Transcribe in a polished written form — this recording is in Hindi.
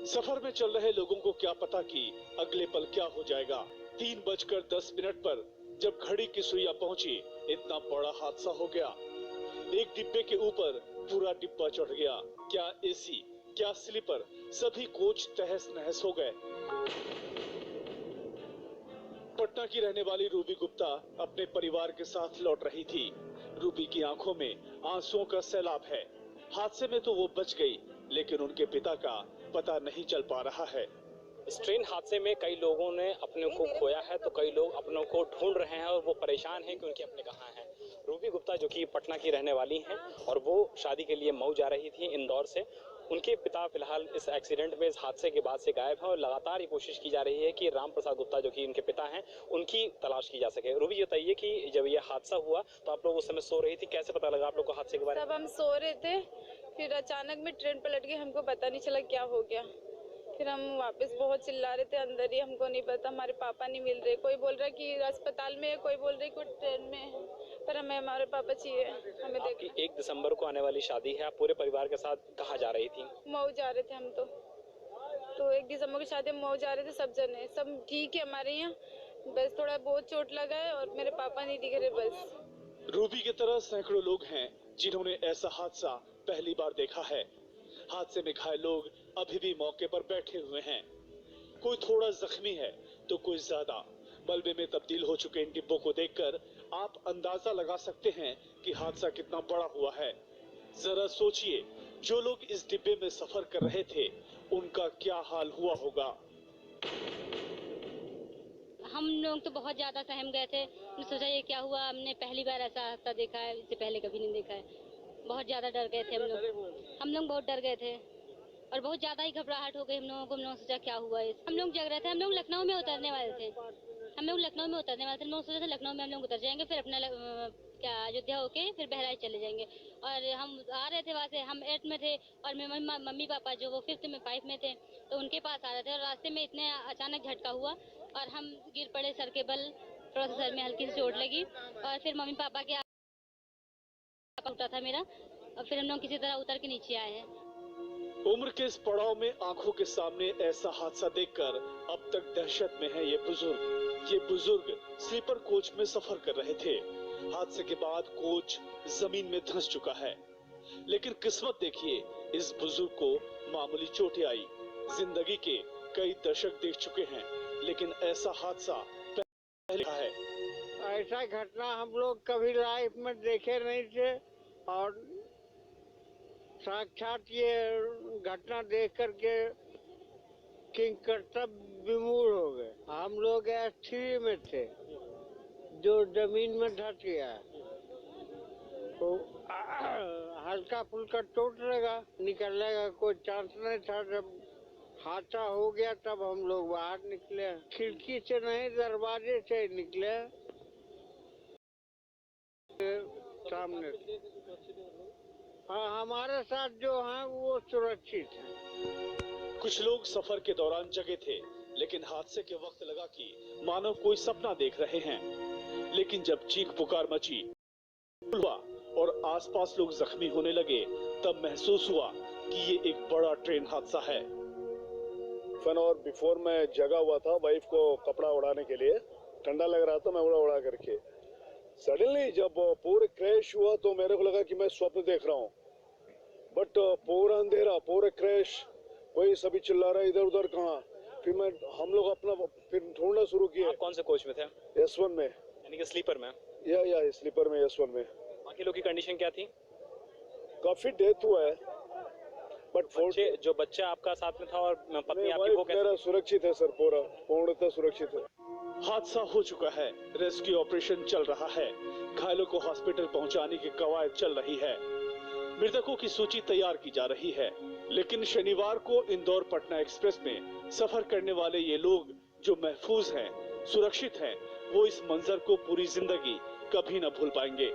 सफर में चल रहे लोगों को क्या पता कि अगले पल क्या हो जाएगा। 3:10 पर जब घड़ी की सुइयां पहुंची, इतना बड़ा हादसा हो गया। एक डिब्बे के ऊपर पूरा डिब्बा चढ़ गया। क्या एसी, क्या स्लीपर, सभी कोच तहस नहस हो गए। पटना की रहने वाली रूबी गुप्ता अपने परिवार के साथ लौट रही थी। रूबी की आंखों में आंसुओं का सैलाब है। हादसे में तो वो बच गई, लेकिन उनके पिता का पता नहीं चल पा रहा है। इस ट्रेन हादसे में कई लोगों ने अपने को खोया है, तो कई लोग अपनों को ढूंढ रहे हैं और वो परेशान हैं कि उनके अपने कहाँ हैं। रूबी गुप्ता जो कि पटना की रहने वाली हैं और वो शादी के लिए मऊ जा रही थी इंदौर से। उनके पिता फिलहाल इस एक्सीडेंट में, इस हादसे के बाद से गायब हैं और लगातार ये कोशिश की जा रही है कि राम प्रसाद गुप्ता जो कि उनके पिता हैं, उनकी तलाश की जा सके। रूबी ये बताइए कि जब ये हादसा हुआ तो आप लोग उस समय सो रही थी, कैसे पता लगा आप लोग को हादसे के बारे में? तब हम सो रहे थे, फिर अचानक में ट्रेन पलट गई, हमको पता नहीं चला क्या हो गया। फिर हम वापस बहुत चिल्ला रहे थे अंदर ही, हमको नहीं पता, हमारे पापा नहीं मिल रहे। कोई बोल रहा है कि अस्पताल में है, कोई बोल रही कोई ट्रेन में है, पर हमें हमारे पापा चाहिए। हमें आपकी 1 दिसंबर को आने वाली शादी है, आप पूरे परिवार के साथ कहाँ जा रही थी? मऊ जा रहे थे हम तो 1 दिसंबर की शादी मऊ जा रहे थे। सब जने सब ठीक है हमारे यहाँ, बस थोड़ा बहुत चोट लगा है और मेरे पापा नहीं दिख रहे बस। रूबी की तरह सैकड़ों लोग हैं जिन्होंने ऐसा हादसा पहली बार देखा है। हादसे में घायल लोग अभी भी मौके पर बैठे हुए हैं। कोई थोड़ा जख्मी है तो कोई ज्यादा। मलबे में तब्दील हो चुके इन डिब्बों को देखकर आप अंदाजा लगा सकते हैं कि हादसा कितना बड़ा हुआ है। जरा सोचिए, जो लोग इस डिब्बे में सफर कर रहे थे, उनका क्या हाल हुआ होगा। हम लोग तो बहुत ज्यादा सहम गए थे। हमने सोचा ये क्या हुआ, हमने पहली बार ऐसा हादसा देखा है, इससे पहले कभी नहीं देखा है। बहुत ज्यादा डर गए थे हम लोग बहुत डर गए थे और बहुत ज्यादा ही घबराहट हो गई हम लोगों को। हम लोग सोचा क्या हुआ है। हम लोग जग रहे थे, हम लोग लखनऊ में उतरने वाले थे। हम लोग सोचा था लखनऊ में हम लोग उतर जाएंगे, फिर अपना क्या अयोध्या होके फिर बहराइच चले जाएंगे। और हम आ रहे थे वहाँ से, हम 8 में थे और मेरे मम्मी पापा जो वो 5th में 5 में थे, तो उनके पास आ रहे थे और रास्ते में इतने अचानक झटका हुआ और हम गिर पड़े सर के बल। थोड़ा सा सर में हल्की सी चोट लगी और फिर मम्मी पापा के उठा था मेरा और फिर हम लोग किसी तरह उतर के नीचे आए हैं। उम्र के इस पड़ाव में आंखों के सामने ऐसा हादसा देखकर अब तक दहशत में है ये बुजुर्ग स्लीपर कोच में सफर कर रहे थे। हादसे के बाद कोच जमीन में धंस चुका है, लेकिन किस्मत देखिए, इस बुजुर्ग को मामूली चोटें आई। जिंदगी के कई दशक देख चुके हैं, लेकिन ऐसा हादसा पहले है। ऐसा घटना हम लोग कभी लाइफ में देखे नहीं थे और साक्षात ये घटना देख करके किंग कर्तव्य विमूढ़ हो गए। हम लोग S3 में थे जो जमीन में धस गया, तो हल्का फुल्का चोट लगा, निकलने का कोई चांस नहीं था। जब हादसा हो गया तब हम लोग बाहर निकले, खिड़की से नहीं दरवाजे से निकले सामने। हाँ, हमारे साथ जो हैं वो सुरक्षित हैं। कुछ लोग सफर के दौरान जगे थे, लेकिन हादसे के वक्त लगा कि मानो कोई सपना देख रहे हैं। लेकिन जब चीख पुकार मची हुआ और आसपास लोग जख्मी होने लगे, तब महसूस हुआ कि ये एक बड़ा ट्रेन हादसा है। 1 आवर बिफोर मैं जगा हुआ था वाइफ को कपड़ा उड़ाने के लिए, ठंडा लग रहा था, मैं उड़ा करके सडनली जब पूरे क्रैश हुआ तो मेरे को लगा कि मैं स्वप्न देख रहा हूँ। बट पूरा अंधेरा, पूरे क्रैश, कोई सभी चिल्ला रहा है इधर उधर कहाँ। फिर हम लोग अपना फिर ढूंढना शुरू किए। आप कौन से कोच में थे? S1 में, यानी कि स्लीपर में? या स्लीपर में, S1 में। बाकी लोग की कंडीशन क्या थी? काफी डेथ हुआ है, बट जो बच्चा आपका साथ में था और पत्नी आपकी, वो मेरा सुरक्षित है सर, पूर्णतः सुरक्षित है। हादसा हो चुका है, रेस्क्यू ऑपरेशन चल रहा है, घायलों को हॉस्पिटल पहुंचाने की कवायद चल रही है, मृतकों की सूची तैयार की जा रही है। लेकिन शनिवार को इंदौर पटना एक्सप्रेस में सफर करने वाले ये लोग जो महफूज हैं, सुरक्षित हैं, वो इस मंजर को पूरी जिंदगी कभी न भूल पाएंगे।